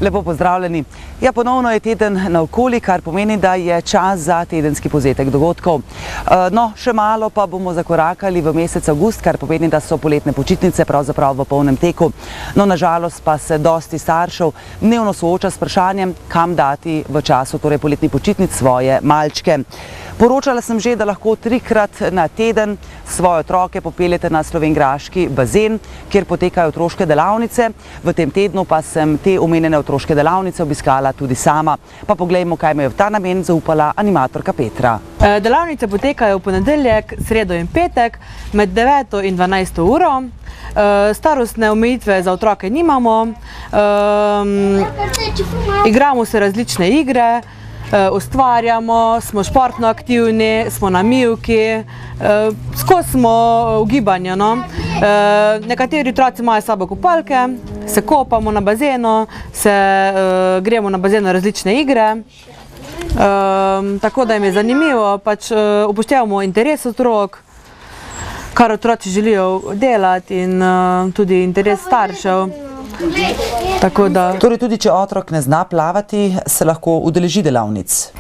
Lepo pozdravljeni. Ja, ponovno je teden naokoli, kar pomeni, da je čas za tedenski povzetek dogodkov. No, še malo pa bomo zakorakali v mesec avgust, kar pomeni, da so poletne počitnice pravzaprav v polnem teku. No, nažalost pa se dosti staršev dnevno sooča s vprašanjem, kam dati v času poletnih počitnic svoje malčke. Poročala sem že, da lahko 3-krat na teden svoje otroke popeljete na slovenjgraški bazen, kjer potekajo otroške delavnice. V tem tednu pa sem te omenjene otroške delavnice obiskala tudi sama. Pa poglejmo, kaj me je v ta namen zaupala animatorka Petra. Delavnice potekajo v ponedeljek, sredo in petek med 9 in 12 uro. Starostne omejitve za otroke nimamo. Igramo se različne igre. Ustvarjamo, smo športno aktivni, smo na mivki, skozi smo v gibanju. Nekateri otroci imajo s sabo kopalke, se kopamo na bazenu, gremo na bazenu različne igre, tako da jim je zanimivo, upoštevamo interes otrok, kar otroci želijo delati in tudi interes staršev. Torej tudi, če otrok ne zna plavati, se lahko udeleži delavnic?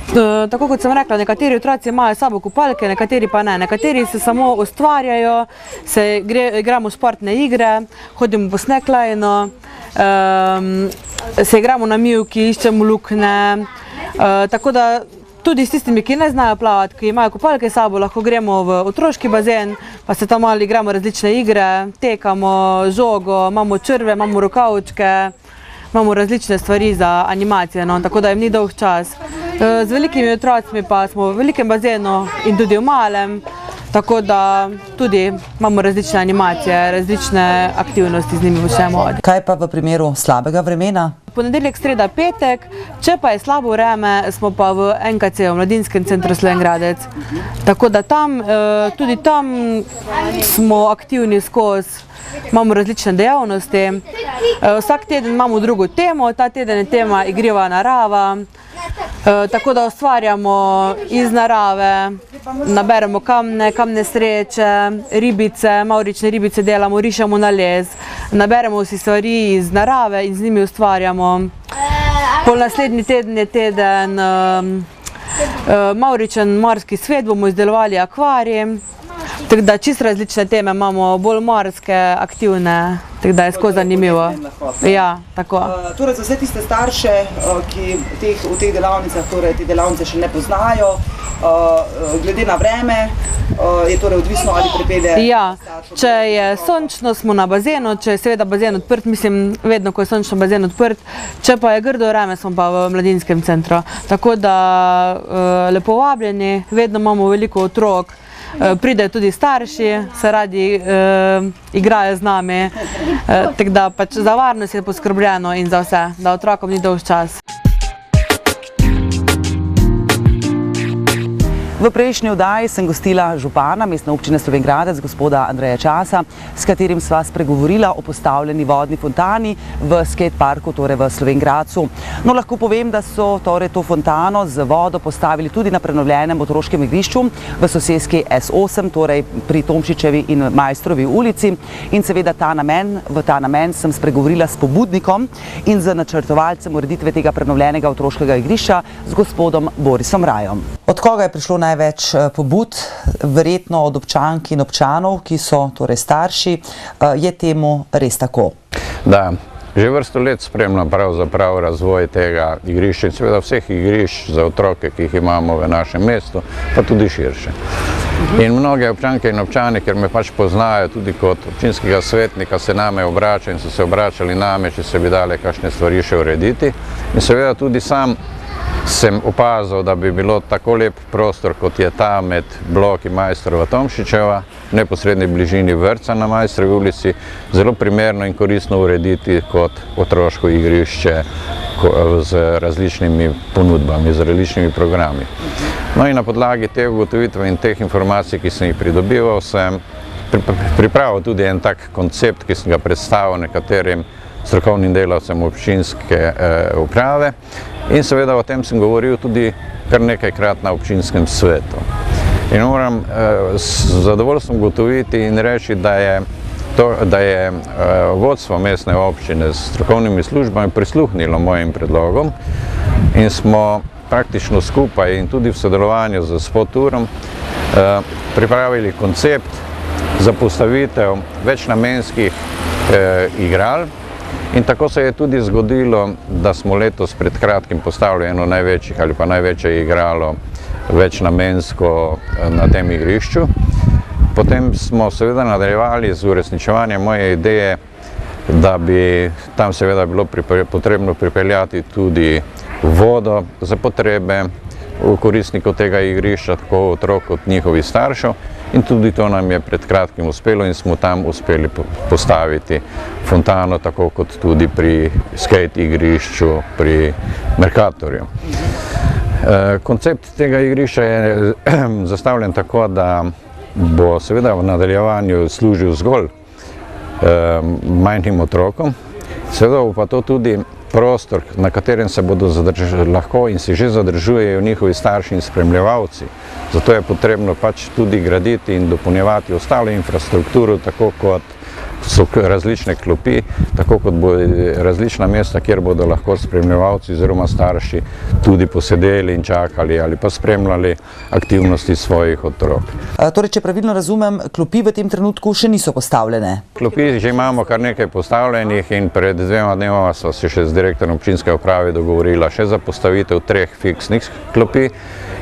Tako kot sem rekla, nekateri otroci imajo s sabo kopalke, nekateri pa ne. Nekateri se samo ustvarjajo, igramo športne igre, hodimo po slacklineu, se igramo na mivki, iščemo luknje. Tako da tudi s tistimi, ki ne znajo plavati, ki imajo kopalke s sabo, lahko gremo v otroški bazen, pa se tam malo igramo različne igre, tekamo žogo, imamo črve, imamo rokavčke, imamo različne stvari za animacije, tako da jim ni dolg čas. Z velikimi otrocmi pa smo v velikem bazenu in tudi v malem, tako da tudi imamo različne animacije, različne aktivnosti z njimi počnemo. Kaj pa v primeru slabega vremena? Ponedeljek, sreda, petek, če pa je slabo vreme, smo pa v NKC, v Mladinskem centru Slovenj Gradec. Tako da tudi tam smo aktivni skozi, imamo različne dejavnosti. Vsak teden imamo drugo temo, ta teden je tema igriva narava. Tako da ustvarjamo iz narave, naberemo kamne sreče, ribice, mavrične ribice delamo, rišemo na les, naberemo si stvari iz narave in z njimi ustvarjamo. Pol naslednji teden je teden mavričen morski svet, bomo izdelovali akvarij. Tako da čisto različne teme imamo, bolj morske, aktivne, tako da je skozi zanimivo. Ja, tako. Torej za vse tiste starše, ki v teh delavnicah, te delavnice še ne poznajo, glede na vreme, je torej odvisno ali pripelje? Ja, če je sončno, smo na bazenu, če je seveda bazen odprt, mislim vedno, ko je sončno bazen odprt, če pa je grdo vreme, smo pa v Mladinskem centru. Tako da lepo vabljeni, vedno imamo veliko otrok. Pridejo tudi starši, se radi igrajo z nami, tako da za varnost je poskrbljeno in za vse, da otrokom ni dolg čas. V prejšnji oddaji sem gostila župana Mestne občine Slovenj Gradec, gospoda Andreja Časa, s katerim sva spregovorila o postavljeni vodni fontani v skateparku, torej v Slovenj Gradcu. No, lahko povem, da so to fontano z vodo postavili tudi na prenovljenem otroškem igrišču v soseski S8, torej pri Tomšičevi in Majstrovi ulici. In seveda v ta namen sem spregovorila s pobudnikom in z načrtovalcem ureditve tega prenovljenega otroškega igrišča, z gospodom Borisom Rajom. Od koga je prišlo največ pobud? Verjetno od občank in občanov, ki so torej starši. Je temu res tako? Da, že vrsto let spremljam pravzaprav razvoj tega igrišča in seveda vseh igrišč za otroke, ki jih imamo v našem mestu, pa tudi širše. In mnoge občanke in občani, ker me poznajo tudi kot občinskega svetnika, se name obračajo in so se obračali name, če se bi dale kakšne stvari še urediti. In seveda tudi sam sem opazil, da bi bilo tako lep prostor, kot je ta med bloki Majstrova Tomšičeva, v neposredni bližini vrtca na Majstrovi ulici, zelo primerno in koristno urediti kot otroško igrišče z različnimi ponudbami, z različnimi programi. No in na podlagi te ugotovitve in teh informacij, ki sem jih pridobival, sem pripravil tudi en tak koncept, ki sem ga predstavil nekaterim strokovnim delavcem občinske uprave In seveda o tem sem govoril tudi kar nekajkrat na občinskem svetu. In moram z zadovoljstvom ugotoviti in reči, da je vodstvo mestne občine s strokovnimi službami prisluhnilo mojim predlogom in smo praktično skupaj in tudi v sodelovanju z Spoturom pripravili koncept za postavitev večnamenskih igral. In tako se je tudi zgodilo, da smo letos pred kratkim postavili eno največjih ali pa največje igralo večnamensko na tem igrišču. Potem smo seveda nadaljevali z uresničevanjem moje ideje, da bi tam seveda bilo potrebno pripeljati tudi vodo za potrebe koristnikov tega igrišča, tako otrok kot njihovih staršev. In tudi to nam je pred kratkim uspelo in smo tam uspeli postaviti fontano, tako kot tudi pri skate igrišču pri Mercatorju. Koncept tega igrišča je zastavljen tako, da bo seveda v nadaljevanju služil zgolj manjšim otrokom, seveda bo pa to tudi prostor, na katerem se bodo lahko in si že zadržujejo njihovi starši in spremljevalci. Zato je potrebno pač tudi graditi in dopolnjevati ostalo infrastrukturo, tako kot so različne klopi, tako kot bo različna mesta, kjer bodo lahko spremljevalci oziroma starši tudi posedeli in čakali ali pa spremljali aktivnosti svojih otrok. Torej, če pravilno razumem, klopi v tem trenutku še niso postavljene? Klopi že imamo kar nekaj postavljenih in pred 2 dnevoma sva se še z direktorjem občinske uprave dogovorila še za postavitev 3 fiksnih klopi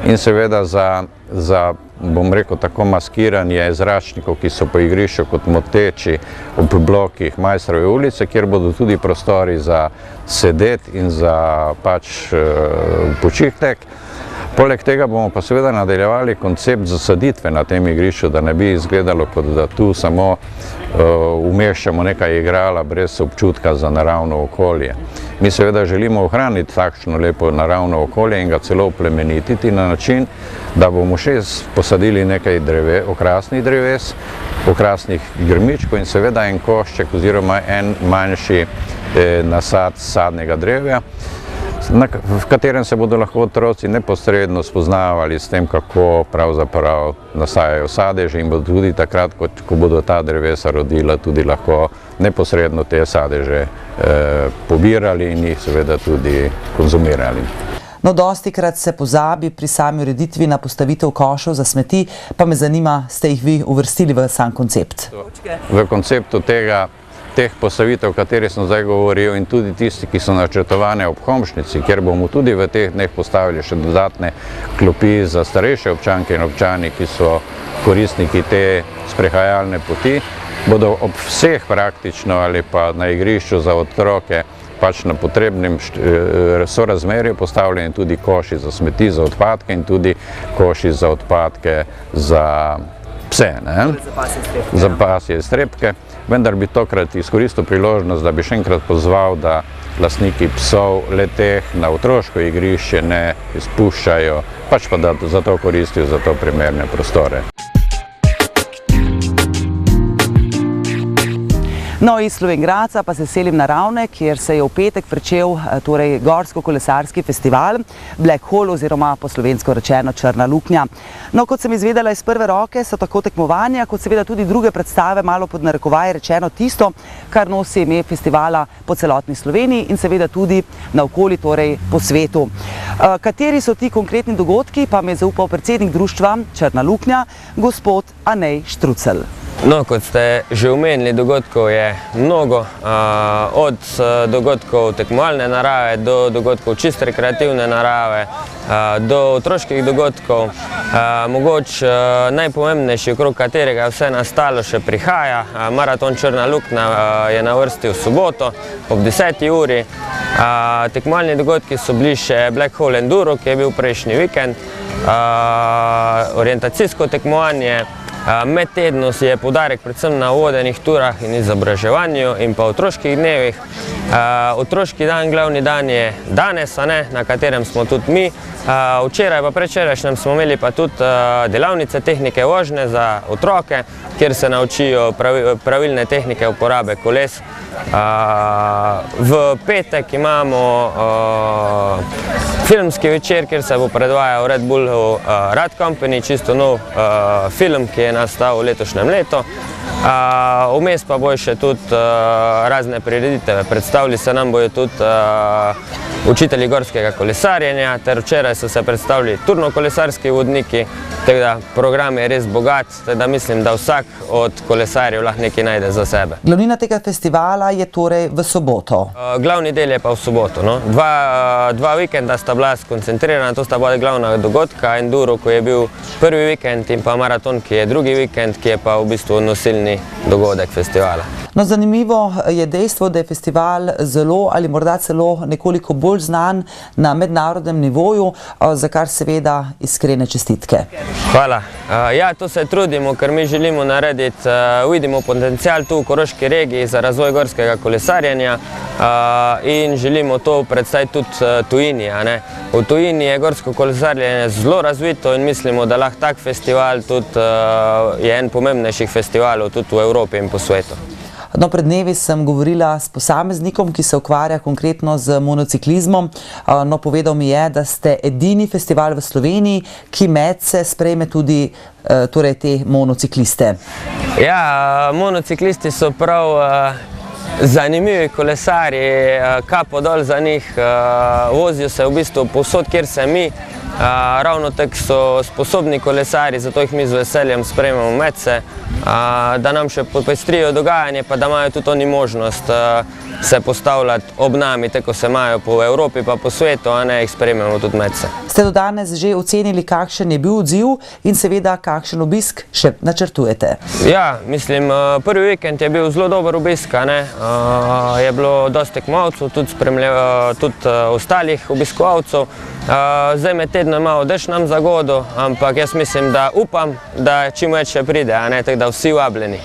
in seveda za bom rekel tako, maskiranje zračnikov, ki so po igrišču kot moteči ob blokih Maistrove ulice, kjer bodo tudi prostori za sedeti in za pač počitek. Poleg tega bomo pa seveda nadaljevali koncept zasaditve na tem igrišču, da ne bi izgledalo, kot da tu samo umeščamo nekaj igrala brez občutka za naravno okolje. Mi seveda želimo ohraniti takšno lepo naravno okolje in ga celo oplemenititi na način, da bomo še posadili nekaj okrasnih dreves, okrasnih grmičkov in seveda en košček oziroma en manjši nasad sadnega drevja, v katerem se bodo lahko otroci neposredno spoznavali s tem, kako pravzaprav nastajajo sadeži in bodo tudi takrat, ko bodo ta drevesa rodila, tudi lahko neposredno te sadeže pobirali in jih seveda tudi konzumirali. No, dostikrat se pozabi pri sami ureditvi na postavitev košev za smeti, pa me zanima, ste jih vi uvrstili v sam koncept? V konceptu teh postavitev, o katerih sem zdaj govoril, in tudi tisti, ki so načrtovane ob Homšnici, kjer bomo tudi v teh dneh postavili še dodatne klopi za starejše občanke in občani, ki so koristniki te sprehajalne poti, bodo ob vseh praktično ali pa na igrišču za otroke pač na potrebnem sorazmerju postavljeni tudi koši za smeti, za odpadke in tudi koši za odpadke za pse, za pasje iztrebke. Vendar bi tokrat izkoristil priložnost, da bi še enkrat pozval, da lastniki psov le-teh na otroško igrišče ne izpuščajo, pač pa da za to koristijo za to primerne prostore. No, iz Slovenj Gradca pa se selim na Ravne, kjer se je v petek pričel gorsko-kolesarski festival Black Hole oziroma po slovensko rečeno Črna luknja. No, kot sem izvedela iz prve roke, so tako tekmovanja, kot seveda tudi druge predstave, malo pod narekovaj rečeno tisto, kar nosi ime festivala po celotni Sloveniji in seveda tudi naokoli, torej po svetu. Kateri so ti konkretni dogodki, pa mi je zaupal predsednik društva Črna luknja, gospod Anej Štrucelj. No, kot ste že omenili, dogodkov je mnogo, od dogodkov tekmovalne narave do dogodkov čisto rekreativne narave, do otroških dogodkov. Mogoče najpomembnejši, okrog katerega vse nastalo še prihaja, maraton Črna luknja je na vrsti v soboto ob 10. uri. Tekmovalni dogodki so bili še Black Hole Enduro, ki je bil prejšnji vikend, orientacijsko tekmovanje, Med tednom je poudarek predvsem na vodenih turah in izobraževanju in pa otroških dnevih. Otroški dan, glavni dan je danes, na katerem smo tudi mi. Včeraj pa predvčerajšnjem smo imeli pa tudi delavnice tehnike vožnje za otroke, kjer se naučijo pravilne tehnike uporabe koles. V petek imamo filmski večer, kjer se bo predvajal Red Bullov Rad Company, čisto nov film, ki je nastal v letošnjem letu. Vmes pa bojo še tudi razne prireditve. Predstavili se nam bojo tudi učitelji gorskega kolesarjenja, ter včeraj so se predstavili turnokolesarski vodniki, tako da program je res bogat, da mislim, da vsak od kolesarjev lahko nekaj najde za sebe. Glavnina tega festivala je torej v soboto. Glavni del je pa v soboto. Dva vikenda sta bila skoncentrirana, to sta bila glavna dogodka, enduro, ko je bil prvi vikend, in pa maraton, ki je drugi vikend, ki je pa v bistvu nosilni dogodek festivala. No, zanimivo je dejstvo, da je festival zelo ali morda celo nekoliko bolj znan na mednarodnem nivoju, za kar seveda iskrene čestitke. Hvala. Ja, to se trudimo, ker mi želimo narediti, vidimo potencial tu v Koroški regiji za razvoj gorskega kolesarjenja in želimo to predstaviti tudi tujini. V tujini je gorsko kolesarjenje zelo razvito in mislimo, da lahko tak festival tudi je en pomembnejših festivalov tudi v Evropi in po svetu. No, pred dnevi sem govorila s posameznikom, ki se ukvarja konkretno z monociklizmom. No, povedal mi je, da ste edini festival v Sloveniji, ki medse sprejme tudi torej te monocikliste. Ja, monociklisti so prav zanimivi kolesarji, kapo dol za njih, vozijo se v bistvu povsod, kjer se mi. Ravno tako so sposobni kolesarji, zato jih mi z veseljem sprejmemo medse, da nam še popestrijo dogajanje, pa da imajo tudi oni možnost se postavljati ob nami, tako se imajo po Evropi pa po svetu, jih sprejmemo tudi medse. Ste do danes že ocenili, kakšen je bil odziv in seveda kakšen obisk še načrtujete? Ja, mislim, prvi vikend je bil zelo dober obisk, je bilo dosti tekmovalcev, tudi ostalih obiskovalcev. Zdaj med tednom je malo dež nam zagodil, ampak jaz mislim, da upam, da čim več še pride, tako da vsi vabljeni.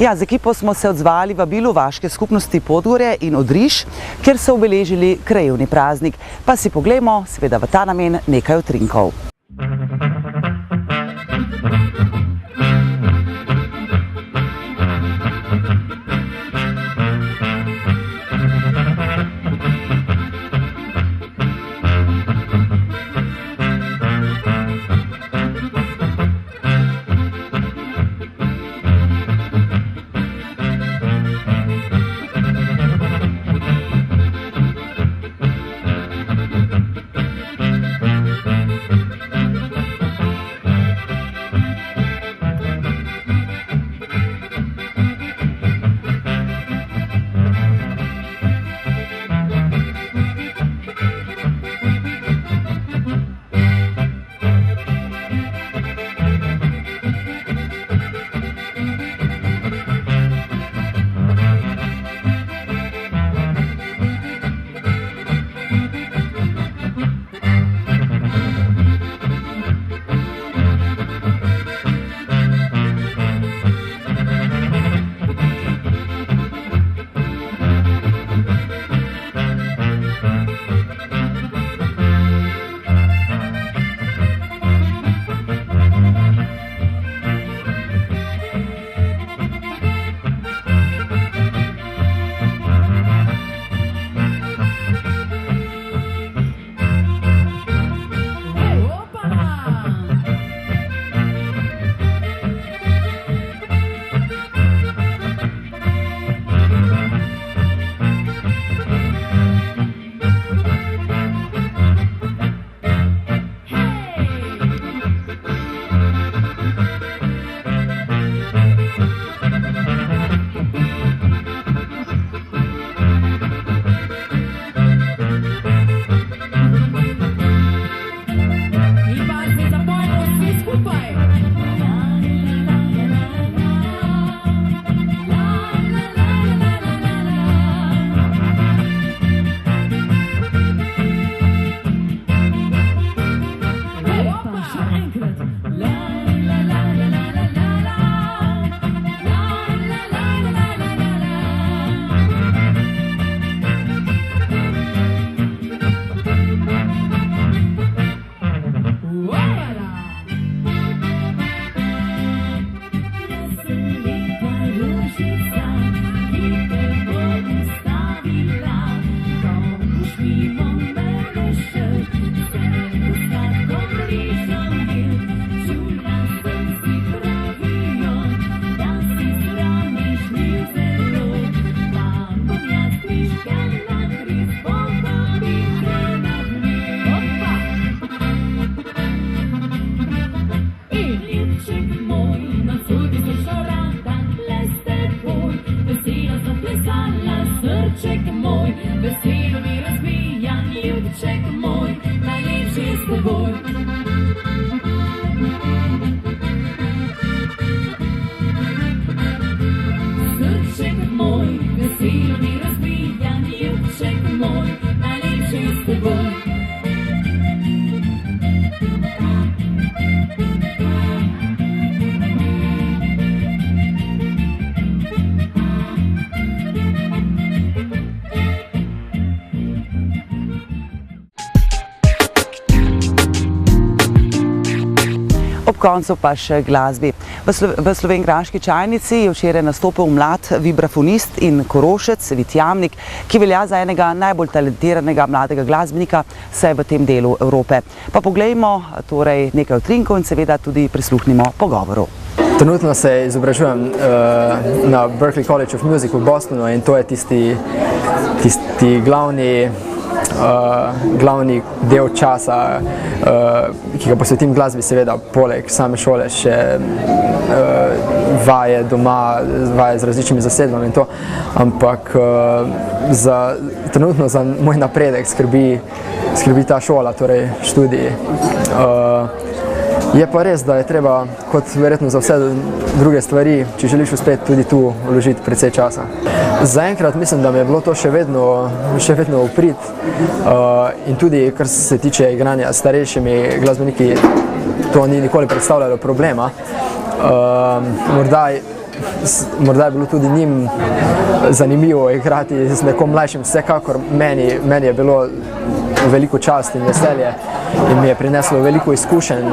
Ja, z ekipo smo se odzvali vabilu vaške skupnosti Podgorje in Odriž, kjer so obeležili krajevni praznik. Pa si poglejmo, seveda v ta namen, nekaj utrinkov. Ob koncu pa še glasbi. V slovenjgraški čajnici je včeraj nastopil mlad vibrafonist in korošec Vid Jamnik, ki velja za enega najbolj talentiranega mladega glasbenika vsaj v tem delu Evrope. Pa poglejmo torej nekaj utrinkov in seveda tudi prisluhnimo pogovoru. Trenutno se izobražujem na Berklee College of Music v Bostonu in to je tisti glavni del časa, ki ga posvetim glasbi, seveda poleg same šole še vaje doma, vaje z različnimi zasedbami in to, ampak trenutno za moj napredek skrbi ta šola, torej študiji. Je pa res, da je treba, kot verjetno za vse druge stvari, če želiš uspeti, tudi tu vložiti precej časa. Zaenkrat mislim, da mi je bilo to še vedno v prid in tudi, kar se tiče igranja s starejšimi glasbeniki, to ni nikoli predstavljalo problema. Morda morda je bilo tudi njim zanimivo igrati z nekom mlajšim. Vsekakor meni je bilo veliko čast in veselje in mi je prineslo veliko izkušenj.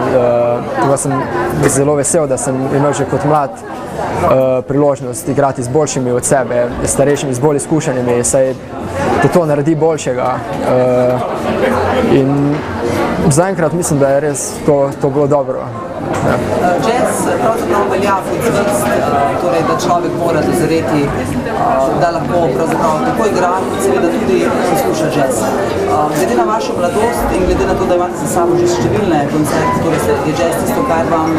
Tako sem zelo vesel, da sem imel že kot mlad priložnost igrati z boljšimi od sebe, starejšimi, z bolj izkušenimi, saj to naredi boljšega. In zaenkrat mislim, da je res to bilo dobro. Jazz pravzaprav velja kot zvrst, torej da človek mora dozoreti, da lahko pravzaprav tako igra, kot seveda tudi posluša jazz. Glede na vašo mladost in glede na to, da imate za sabo že številne koncerte, torej je jazz tisto, kar vam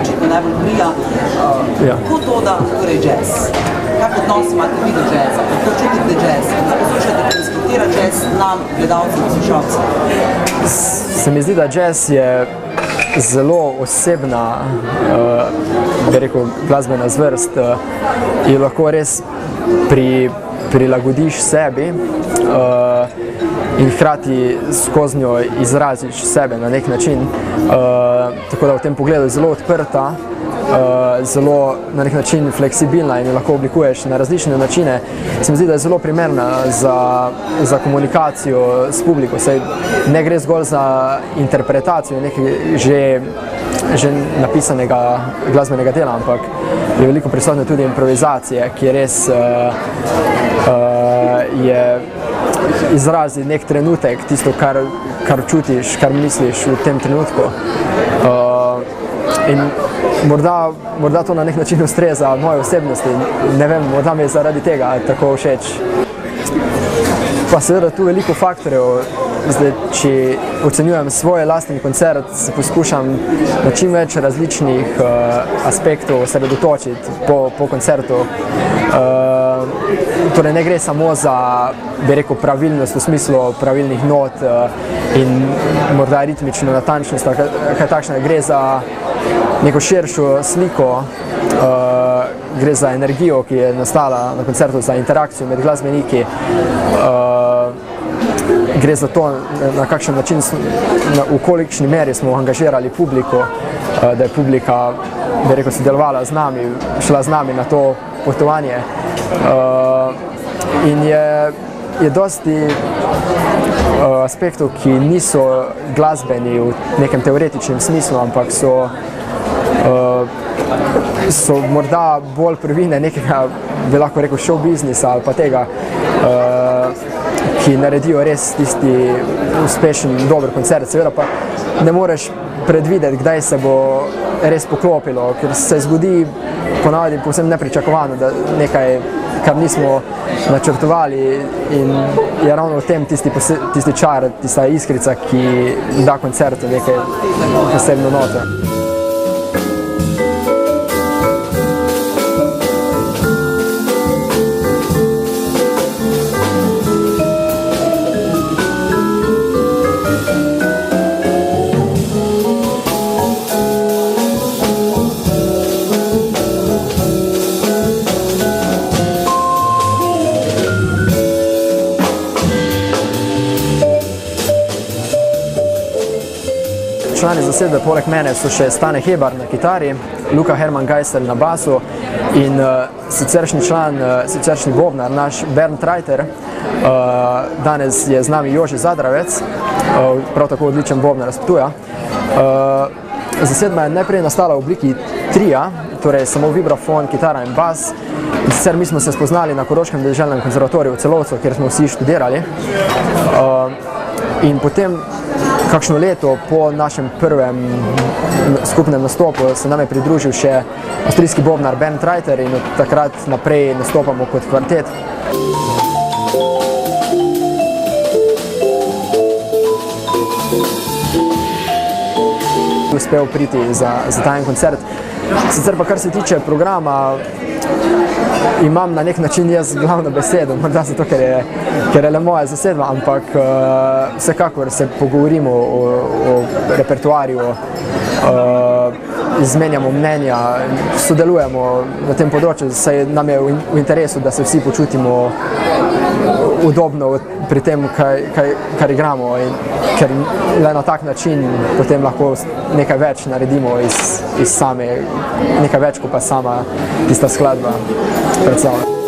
očitno najbolj prija. Kako to, da torej jazz? Kak odnos imate vi do jazza? Kako čutite jazz? Kako poslušate, transportira jazz nam, gledalcem, poslušalcem? Se mi zdi, da jazz je zelo osebna, bi rekel, glasbena zvrst in lahko res prilagodiš sebi in hkrati skozi njo izraziš sebe na nek način. Tako da v tem pogledu je zelo odprta, zelo na nek način fleksibilna in jo lahko oblikuješ na različne načine. Se mi zdi, da je zelo primerna za komunikacijo s publiko. Saj ne gre zgolj za interpretacijo nekaj že napisanega glasbenega dela, ampak je veliko prisotne tudi improvizacije, ki res je izrazi nek trenutek, tisto, kar čutiš, kar misliš v tem trenutku. In morda to na nek način ustreza moje osebnosti, ne vem, morda mi je zaradi tega tako všeč. Pa seveda tu veliko faktorjev. Zdaj, če ocenjujem svoj lastni koncert, se poskušam na čim več različnih aspektov osredotočiti po koncertu. Torej ne gre samo za, bi rekel, pravilnost v smislu pravilnih not in morda ritmično natančnost, kaj takšnega. Gre za neko širšo sliko, gre za energijo, ki je nastala na koncertu, za interakcijo med glasbeniki. Gre za to, na kakšen način, v kolikšni meri smo angažirali publiko, da je publika, bi rekel, sodelovala z nami, šla z nami na to potovanje. In je dosti aspektov, ki niso glasbeni v nekem teoretičnem smislu, ampak so morda bolj prvine nekega, bi lahko rekel, show biznisa ali pa tega, ki naredijo res tisti uspešen, dober koncert. Seveda pa ne moreš predvideti, kdaj se bo res poklopilo, ker se zgodi ponavadi povsem nepričakovano, da nekaj, kar nismo načrtovali, in je ravno v tem tisti čar, tista iskrica, ki da koncertu nekaj posebno noto. Člani zasedbe poleg mene so še Stane Hebar na kitari, Luka Herman Geisel na basu in siceršnji bobnar, naš Bernd Reiter. Danes je z nami Jože Zadravec, prav tako odličen bobnar iz Ptuja. Zasedba je najprej nastala v obliki trija, torej samo vibrafon, kitara in bas. Sicer mi smo se spoznali na Koroškem deželnem konzervatoriju v Celovcu, kjer smo vsi študirali. In potem kakšno leto po našem prvem skupnem nastopu se nam je pridružil še avstrijski bobnar Bernd Reiter in od takrat naprej nastopamo kot kvartet. Uspel priti za ta en koncert. Sicer pa kar se tiče programa, imam na nek način jaz glavno besedo, morda zato, ker je le moja zasedba, ampak vsekakor se pogovorimo o repertoarju, izmenjamo mnenja, sodelujemo na tem področju, saj nam je v interesu, da se vsi počutimo udobno pri tem, kar igramo, in ker le na tak način potem lahko nekaj več naredimo iz same, nekaj več, kot pa sama tista skladba predstavlja.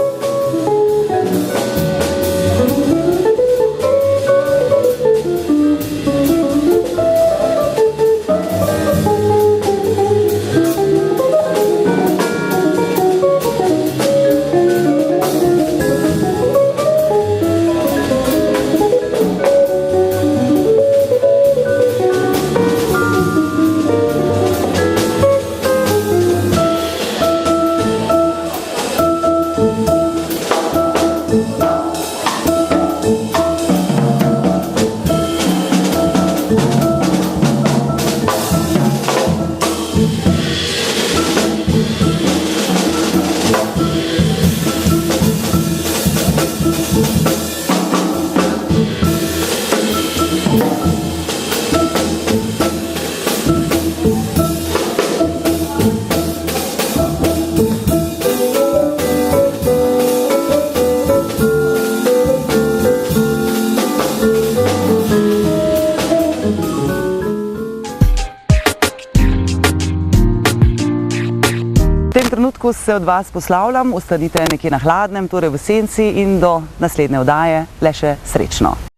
V tem trenutku se od vas poslavljam, ostanite nekje na hladnem, torej v senci, in do naslednje oddaje le še srečno.